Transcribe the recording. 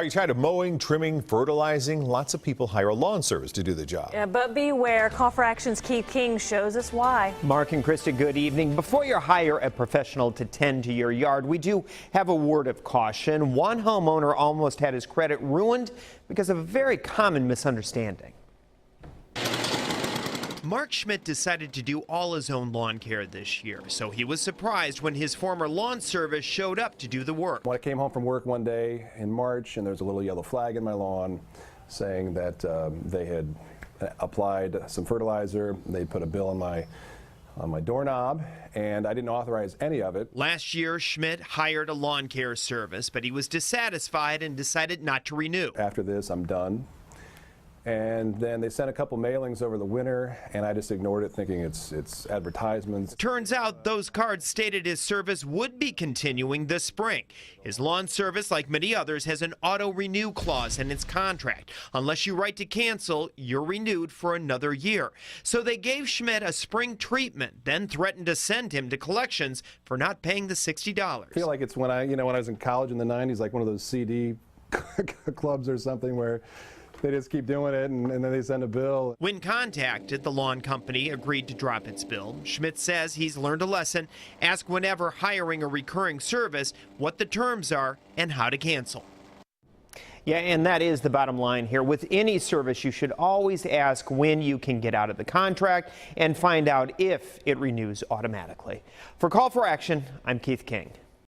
Are you tired of mowing, trimming, fertilizing? Lots of people hire a lawn service to do the job. Yeah, but beware. Call for Action's Keith King shows us why. Mark and Krista, good evening. Before you hire a professional to tend to your yard, we do have a word of caution. One homeowner almost had his credit ruined because of a very common misunderstanding. Mark Schmidt decided to do all his own lawn care this year, so he was surprised when his former lawn service showed up to do the work. When I came home from work one day in March and there's a little yellow flag in my lawn saying that they had applied some fertilizer, they put a bill on my doorknob, and I didn't authorize any of it. Last year, Schmidt hired a lawn care service, but he was dissatisfied and decided not to renew. After this, I'm done. And then they sent a couple mailings over the winter, and I just ignored it, thinking it's advertisements. Turns out those cards stated his service would be continuing this spring. His lawn service, like many others, has an auto-renew clause in its contract. Unless you write to cancel, you're renewed for another year. So they gave Schmidt a spring treatment, then threatened to send him to collections for not paying the $60. I feel like it's when I was in college in the 90s, like one of those CD clubs or something where they just keep doing it, and then they send a bill. When contacted, the lawn company agreed to drop its bill. Schmidt says he's learned a lesson. Ask whenever hiring a recurring service what the terms are and how to cancel. Yeah, and that is the bottom line here. With any service, you should always ask when you can get out of the contract and find out if it renews automatically. For Call for Action, I'm Keith King.